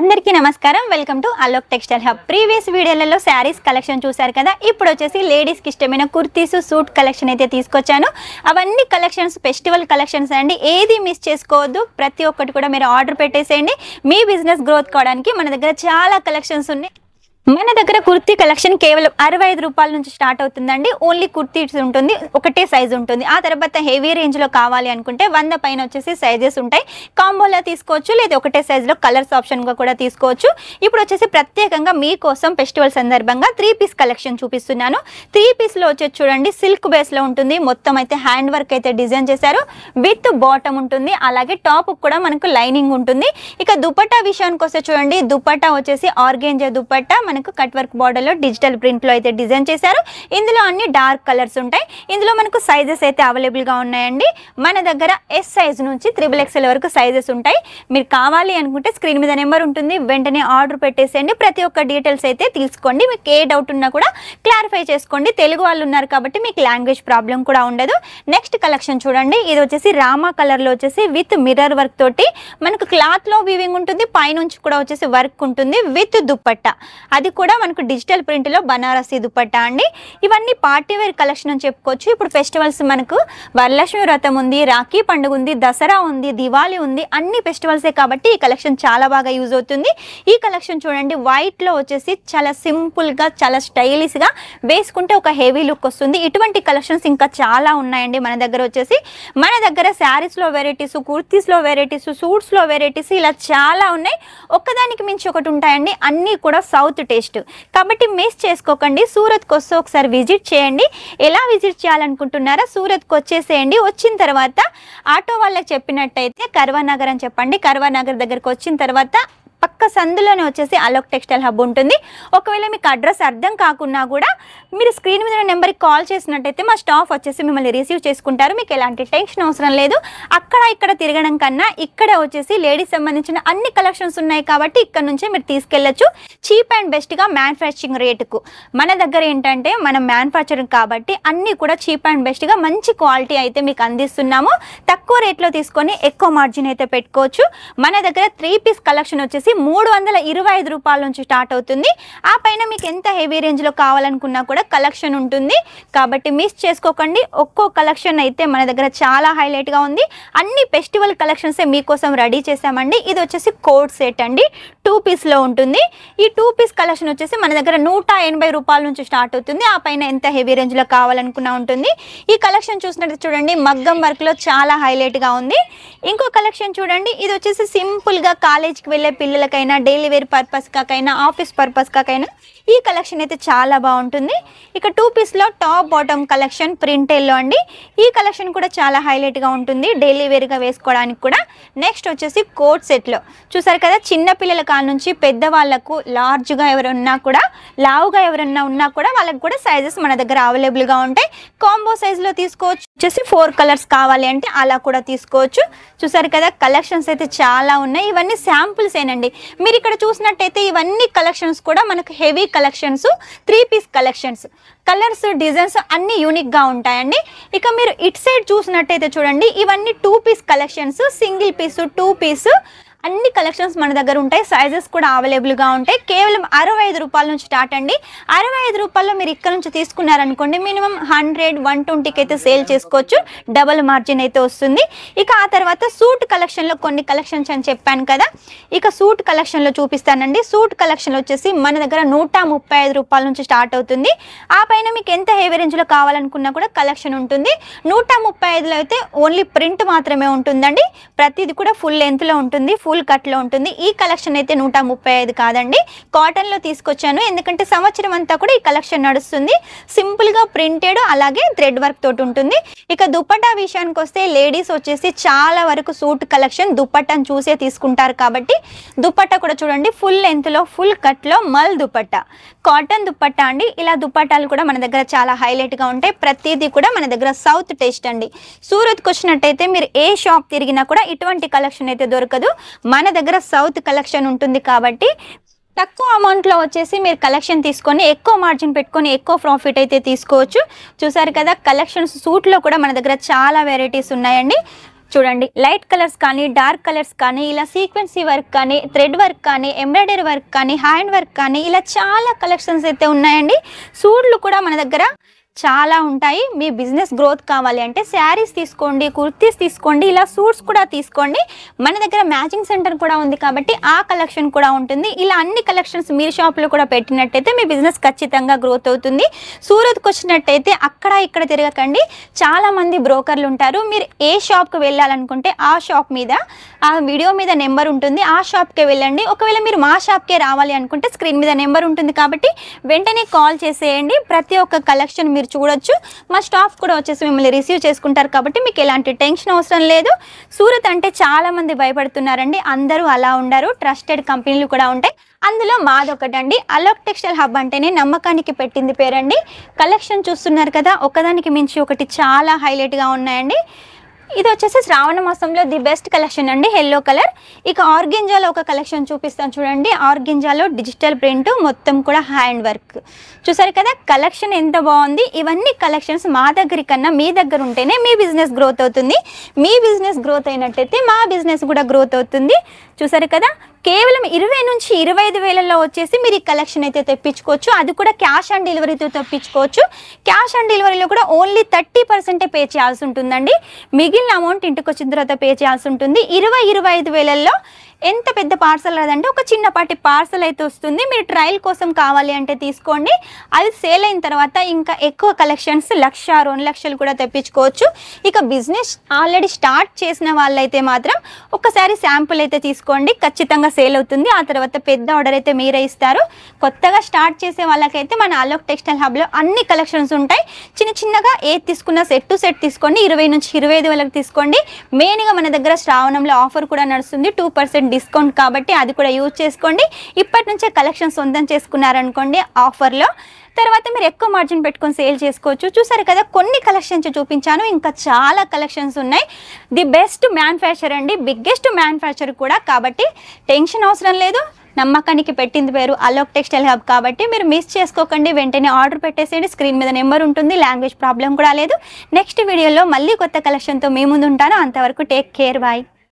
అందరికీ నమస్కారం welcome to Alok textile hub previous వీడియోలలో శారీస్ కలెక్షన్ చూశారు కదా ఇప్పుడు వచ్చేసి లేడీస్ కి ఇష్టమైన కుర్తీస్ సూట్ కలెక్షన్ అయితే తీసుకొచ్చాను అవన్నీ కలెక్షన్స్ ఫెస్టివల్ కలెక్షన్స్ అండి ఏది మిస్ చేసుకోవద్దు ప్రతి ఒక్కటి కూడా మీరు ఆర్డర్ పెట్టేసేయండి మీ బిజినెస్ గ్రోత్ కావడానికి మన దగ్గర చాలా కలెక్షన్స్ ఉన్నాయి మన దగ్గర కుర్తీ కలెక్షన్ కేవలం 65 రూపాయల నుంచి స్టార్ట్ అవుతుందండి ఓన్లీ కుర్తీస్ ఉంటుంది ఒకటే సైజ్ ఉంటుంది ఆ తర్వాత హెవీ రేంజ్ లో కావాలి అనుకుంటే 100 పైన వచ్చేసి సైజెస్ ఉంటాయి కాంబోలో తీసుకోవచ్చు లేదా ఒకటే సైజ్ లో కలర్స్ ఆప్షన్ గా కూడా తీసుకోవచ్చు ఇప్పుడు వచ్చేసి ప్రత్యేకంగా మీకోసం ఫెస్టివల్ సందర్భంగా 3 పీస్ కలెక్షన్ చూపిస్తున్నాను 3 పీస్ లో వచ్చేసి చూడండి సిల్క్ బేస్ లో ఉంటుంది మొత్తం అయితే హ్యాండ్ వర్క్ అయితే డిజైన్ చేశారు విత్ బాటమ్ ఉంటుంది అలాగే టాప్ కూడా మనకు లైనింగ్ ఉంటుంది ఇక దుపట్టా విషయానికి వస్తే చూడండి దుపట్టా వచ్చేసి ఆర్గెంజా దుపట్టా మనకు కట్ వర్క్ బార్డర్ లో డిజిటల్ ప్రింట్ లో అయితే డిజైన్ చేశారు ఇందులో అన్ని డార్క్ కలర్స్ ఉంటాయి ఇందులో మనకు సైజెస్ అయితే అవైలబుల్ గా ఉన్నాయండి మన దగ్గర ఎస్ సైజ్ నుంచి XXL వరకు సైజెస్ ఉంటాయి మీరు కావాలి అనుకుంటే స్క్రీన్ మీద నెంబర్ ఉంటుంది వెంటనే ఆర్డర్ పెట్టేసేయండి ప్రతి ఒక్క డీటెయిల్స్ అయితే తీసుకోండి మీకు ఏ డౌట్ ఉన్నా కూడా క్లారిఫై చేసుకోండి తెలుగు వాళ్ళు ఉన్నారు కాబట్టి మీకు లాంగ్వేజ్ ప్రాబ్లం కూడా ఉండదు నెక్స్ట్ కలెక్షన్ చూడండి ఇది వచ్చేసి రామా కలర్ లో వచ్చేసి విత్ మిర్రర్ వర్క్ తోటి మనకు క్లాత్ లో వీవింగ్ ఉంటుంది పైనుంచి కూడా వచ్చేసి వర్క్ ఉంటుంది విత్ దుపట్టా అది కూడా మనకు డిజిటల్ ప్రింట్ లో బనారసి దుపట్టా అండి ఇవన్నీ పార్టీ వేర్ కలెక్షన్ అని చెప్పుకోవచ్చు ఇప్పుడు ఫెస్టివల్స్ మనకు వరలక్ష్మి వ్రతం ఉంది రాఖీ పండుగ ఉంది దసరా ఉంది దివాళీ ఉంది అన్ని ఫెస్టివల్సే కాబట్టి ఈ కలెక్షన్ చాలా బాగా యూజ్ అవుతుంది ఈ కలెక్షన్ చూడండి వైట్ లో వచ్చేసి చాలా సింపుల్ గా చాలా స్టైలిష్ గా వేసుకుంటే ఒక హెవీ లుక్ వస్తుంది ఇటువంటి కలెక్షన్స్ ఇంకా చాలా ఉన్నాయండి మన దగ్గర వచ్చేసి మన దగ్గర శారీస్ లో వెరైటీస్ కుర్తీస్ లో వెరైటీస్ సూట్స్ లో వెరైటీస్ ఇలా చాలా ఉన్నాయి ఒక్కదానికి మించి ఒకటి ఉంటాయండి అన్నీ కూడా సౌత్ టేస్ట్ కాబట్టి మిస్ చేసుకోకండి సూరత్కి వస్తే ఒకసారి విజిట్ చేయండి ఎలా విజిట్ చేయాలనుకుంటున్నారా సూరత్కి వచ్చేసేయండి వచ్చిన తర్వాత ఆటో వాళ్ళకి చెప్పినట్టయితే కర్వానగర్ అని చెప్పండి కర్వానగర్ దగ్గరికి వచ్చిన తర్వాత పక్క సందులోనే వచ్చేసి అలోక్ టెక్స్టైల్ హబ్ ఉంటుంది ఒకవేళ మీకు అడ్రస్ అర్థం కాకున్నా కూడా మీరు స్క్రీన్ మీద నెంబర్కి కాల్ చేసినట్టయితే మా స్టాఫ్ వచ్చేసి మిమ్మల్ని రిసీవ్ చేసుకుంటారు మీకు ఎలాంటి టెన్షన్ అవసరం లేదు అక్కడ ఇక్కడ తిరగడం కన్నా ఇక్కడ వచ్చేసి లేడీస్ సంబంధించిన అన్ని కలెక్షన్స్ ఉన్నాయి కాబట్టి ఇక్కడ నుంచే మీరు తీసుకెళ్ళచ్చు చీప్ అండ్ బెస్ట్గా మ్యానుఫ్యాక్చరింగ్ రేటుకు మన దగ్గర ఏంటంటే మనం మ్యానుఫ్యాక్చరింగ్ కాబట్టి అన్నీ కూడా చీప్ అండ్ బెస్ట్గా మంచి క్వాలిటీ అయితే మీకు అందిస్తున్నాము తక్కువ రేట్లో తీసుకొని ఎక్కువ మార్జిన్ అయితే పెట్టుకోవచ్చు మన దగ్గర 3 పీస్ కలెక్షన్ వచ్చేసి 325 రూపాయల నుంచి స్టార్ట్ అవుతుంది ఆ పైన మీకు ఎంత హెవీ రేంజ్ లో కావాలనుకున్నా కూడా కలెక్షన్ ఉంటుంది కాబట్టి మిస్ చేసుకోకండి ఒక్కో కలెక్షన్ అయితే మన దగ్గర చాలా హైలైట్ గా ఉంది అన్ని ఫెస్టివల్ కలెక్షన్స్ మీకోసం రెడీ చేసామండి ఇది వచ్చేసి కోట్ సెట్ అండి 2 పీస్ లో ఉంటుంది ఈ 2 పీస్ కలెక్షన్ వచ్చేసి మన దగ్గర 180 రూపాయల నుంచి స్టార్ట్ అవుతుంది ఆ పైన ఎంత హెవీ రేంజ్ లో కావాలనుకున్నా ఉంటుంది ఈ కలెక్షన్ చూసినట్టు చూడండి మగ్గం వర్క్ లో చాలా హైలైట్ గా ఉంది ఇంకో కలెక్షన్ చూడండి ఇది వచ్చేసి సింపుల్ గా కాలేజ్కి వెళ్ళే పిల్లలకైనా డైలీ వేర్ పర్పస్ కాకైనా ఆఫీస్ పర్పస్ కాకైనా ఈ కలెక్షన్ అయితే చాలా బాగుంటుంది ఇక 2 పీస్ లో టాప్ బాటమ్ కలెక్షన్ ప్రింటెల్లో అండి ఈ కలెక్షన్ కూడా చాలా హైలైట్ గా ఉంటుంది డైలీ వేర్ గా వేసుకోవడానికి కూడా నెక్స్ట్ వచ్చేసి కోట్ సెట్ లో చూసారు కదా చిన్న పిల్లల కాడ నుంచి పెద్దవాళ్ళకు లార్జ్ గా ఎవరన్నా కూడా లావుగా ఎవరన్నా ఉన్నా కూడా వాళ్ళకి కూడా సైజెస్ మన దగ్గర అవైలబుల్ గా ఉంటాయి కాంబో సైజ్ లో తీసుకోవచ్చు వచ్చేసి 4 కలర్స్ కావాలి అంటే అలా కూడా తీసుకోవచ్చు చూసారు కదా కలెక్షన్స్ అయితే చాలా ఉన్నాయి ఇవన్నీ శాంపుల్స్ ఏనండి మీరు ఇక్కడ చూసినట్టయితే ఇవన్నీ కలెక్షన్స్ కూడా మనకు heavy collections 3 piece collections colours designs అన్ని యూనిక్ గా ఉంటాయండి ఇక మీరు ఇట్ సైడ్ చూసినట్టయితే చూడండి ఇవన్నీ 2 piece collections single piece 2 piece అన్ని కలెక్షన్స్ మన దగ్గర ఉంటాయి సైజెస్ కూడా అవైలబుల్ గా ఉంటాయి కేవలం 65 రూపాయల నుంచి స్టార్ట్ అండి 65 రూపాయల్లో మీరు ఇక్కడ నుంచి తీసుకున్నారనుకోండి మినిమం 100-120కి అయితే సేల్ చేసుకోవచ్చు డబుల్ మార్జిన్ అయితే వస్తుంది ఇక ఆ తర్వాత సూట్ కలెక్షన్ లో కొన్ని కలెక్షన్స్ అని చెప్పాను కదా ఇక సూట్ కలెక్షన్ లో చూపిస్తానండి సూట్ కలెక్షన్ వచ్చేసి మన దగ్గర 135 రూపాయల నుంచి స్టార్ట్ అవుతుంది ఆ పైన మీకు ఎంత హెవీ రేంజ్ లో కావాలనుకున్నా కూడా కలెక్షన్ ఉంటుంది 135లో అయితే ఓన్లీ ప్రింట్ మాత్రమే ఉంటుందండి ప్రతిది కూడా ఫుల్ లెంత్ లో ఉంటుంది ఫుల్ కట్ లో ఉంటుంది ఈ కలెక్షన్ అయితే 135 కాదండి కాటన్ లో తీసుకొచ్చాను ఎందుకంటే సంవత్సరం అంతా కూడా ఈ కలెక్షన్ నడుస్తుంది సింపుల్ గా ప్రింటెడ్ అలాగే థ్రెడ్ వర్క్ తోటి ఉంటుంది ఇక దుపట్టా విషయానికి వస్తే లేడీస్ వచ్చేసి చాలా వరకు సూట్ కలెక్షన్ దుపట్టాను చూసే తీసుకుంటారు కాబట్టి దుపట్టా కూడా చూడండి ఫుల్ లెంత్ లో ఫుల్ కట్ లో మల్ దుపట్టా కాటన్ దుపట్టా అండి ఇలా దుపట్టాలు కూడా మన దగ్గర చాలా హైలైట్ గా ఉంటాయి ప్రతిదీ కూడా మన దగ్గర సౌత్ టేస్ట్ అండి సూరత్కి వచ్చినట్టయితే మీరు ఏ షాప్ తిరిగినా కూడా ఇటువంటి కలెక్షన్ అయితే దొరకదు మన దగ్గర సౌత్ కలెక్షన్ ఉంటుంది కాబట్టి తక్కువ అమౌంట్ లో వచ్చేసి మీరు కలెక్షన్ తీసుకొని ఎక్కువ మార్జిన్ పెట్టుకొని ఎక్కువ ప్రాఫిట్ అయితే తీసుకోవచ్చు చూసారు కదా కలెక్షన్స్ సూట్ లో కూడా మన దగ్గర చాలా వెరైటీస్ ఉన్నాయండి చూడండి లైట్ కలర్స్ కానీ డార్క్ కలర్స్ కానీ ఇలా సీక్వెన్సీ వర్క్ కానీ థ్రెడ్ వర్క్ కానీ ఎంబ్రాయిడరీ వర్క్ కానీ హ్యాండ్ వర్క్ కానీ ఇలా చాలా కలెక్షన్స్ అయితే ఉన్నాయండి. సూట్లు కూడా మన దగ్గర చాలా ఉంటాయి. మీ బిజినెస్ గ్రోత్ కావాలి అంటే శారీస్ తీసుకోండి, కుర్తీస్ తీసుకోండి, ఇలా సూట్స్ కూడా తీసుకోండి. మన దగ్గర మ్యాచింగ్ సెంటర్ కూడా ఉంది కాబట్టి ఆ కలెక్షన్ కూడా ఉంటుంది. ఇలా అన్ని కలెక్షన్స్ మీరు షాప్లో కూడా పెట్టినట్టయితే మీ బిజినెస్ ఖచ్చితంగా గ్రోత్ అవుతుంది. సూరత్కి వచ్చినట్టయితే అక్కడ ఇక్కడ తిరగకండి, చాలామంది బ్రోకర్లు ఉంటారు. మీరు ఏ షాప్కి వెళ్ళాలనుకుంటే ఆ షాప్ మీద ఆ వీడియో మీద నెంబర్ ఉంటుంది, ఆ షాప్కే వెళ్ళండి. ఒకవేళ మీరు మా షాప్కే రావాలి అనుకుంటే స్క్రీన్ మీద నెంబర్ ఉంటుంది కాబట్టి వెంటనే కాల్ చేసేయండి. ప్రతి ఒక్క కలెక్షన్ మీరు చూడొచ్చు. మా స్టాఫ్ కూడా వచ్చేసి మిమ్మల్ని రిసీవ్ చేసుకుంటారు కాబట్టి మీకు ఎలాంటి టెన్షన్ అవసరం లేదు. సూరత్ అంటే చాలా మంది భయపడుతున్నారండి, అందరూ అలా ఉండరు. ట్రస్టెడ్ కంపెనీలు కూడా ఉంటాయి. అందులో మాదొకటండి. అలోక్ టెక్స్టైల్ హబ్ అంటేనే నమ్మకానికి పెట్టింది పేరండి. కలెక్షన్ చూస్తున్నారు కదా, ఒకదానికి మించి ఒకటి చాలా హైలైట్గా ఉన్నాయండి. ఇది వచ్చేసి శ్రావణ మాసంలో ది బెస్ట్ కలెక్షన్ అండి, ఎల్లో కలర్. ఇక ఆర్గెంజాలో ఒక కలెక్షన్ చూపిస్తాను చూడండి. ఆర్గెంజాలో డిజిటల్ ప్రింట్, మొత్తం కూడా హ్యాండ్ వర్క్. చూసారు కదా కలెక్షన్ ఎంత బాగుంది. ఇవన్నీ కలెక్షన్స్ మా దగ్గర కన్నా మీ దగ్గర ఉంటేనే మీ బిజినెస్ గ్రోత్ అవుతుంది. మీ బిజినెస్ గ్రోత్ అయినట్టయితే మా బిజినెస్ కూడా గ్రోత్ అవుతుంది. చూసారు కదా, కేవలం 20 నుంచి 25 వేలలో వచ్చేసి మీరు ఈ కలెక్షన్ అయితే తెప్పించుకోవచ్చు. అది కూడా క్యాష్ ఆన్ డెలివరీతో తెప్పించుకోవచ్చు. క్యాష్ ఆన్ డెలివరీలో కూడా ఓన్లీ 30% పే చేయాల్సి ఉంటుందండి. మిగిలిన అమౌంట్ ఇంటికి వచ్చిన తర్వాత పే చేయాల్సి ఉంటుంది. 20-25 వేలల్లో ఎంత పెద్ద పార్సల్ రాదంటే ఒక చిన్నపాటి పార్సల్ అయితే వస్తుంది. మీరు ట్రయల్ కోసం కావాలి అంటే తీసుకోండి. అది సేల్ అయిన తర్వాత ఇంకా ఎక్కువ కలెక్షన్స్ 1,00,000-2 లక్షలు కూడా తెప్పించుకోవచ్చు. ఇక బిజినెస్ ఆల్రెడీ స్టార్ట్ చేసిన వాళ్ళైతే మాత్రం ఒకసారి శాంపుల్ అయితే తీసుకోండి, ఖచ్చితంగా సేల్ అవుతుంది. ఆ తర్వాత పెద్ద ఆర్డర్ అయితే మీరే ఇస్తారు. కొత్తగా స్టార్ట్ చేసే వాళ్ళకైతే మన అలోక్ టెక్స్టైల్ హబ్లో అన్ని కలెక్షన్స్ ఉంటాయి. చిన్నగా ఏది తీసుకున్న సెట్ టు సెట్ తీసుకోండి. 20 నుంచి 25 వేలకు తీసుకోండి. మెయిన్గా మన దగ్గర శ్రావణంలో ఆఫర్ కూడా నడుస్తుంది, 2% డిస్కౌంట్ కాబట్టి అది కూడా యూజ్ చేసుకోండి. ఇప్పటి నుంచే కలెక్షన్ సొంతం చేసుకున్నారనుకోండి ఆఫర్లో, తర్వాత మీరు ఎక్కువ మార్జిన్ పెట్టుకొని సేల్ చేసుకోవచ్చు. చూసారు కదా కొన్ని కలెక్షన్స్ చూపించాను, ఇంకా చాలా కలెక్షన్స్ ఉన్నాయి. ది బెస్ట్ మ్యానుఫ్యాక్చర్ అండి, బిగ్గెస్ట్ మ్యానుఫ్యాక్చర్ కూడా కాబట్టి టెన్షన్ అవసరం లేదు. నమ్మకానికి పెట్టింది పేరు అలోక్ టెక్స్టైల్ హబ్ కాబట్టి మీరు మిస్ చేసుకోకండి. వెంటనే ఆర్డర్ పెట్టేసేయండి. స్క్రీన్ మీద నెంబర్ ఉంటుంది. లాంగ్వేజ్ ప్రాబ్లం కూడా లేదు. నెక్స్ట్ వీడియోలో మళ్ళీ కొత్త కలెక్షన్తో మీ ముందు ఉంటాను. అంతవరకు టేక్ కేర్, బాయ్.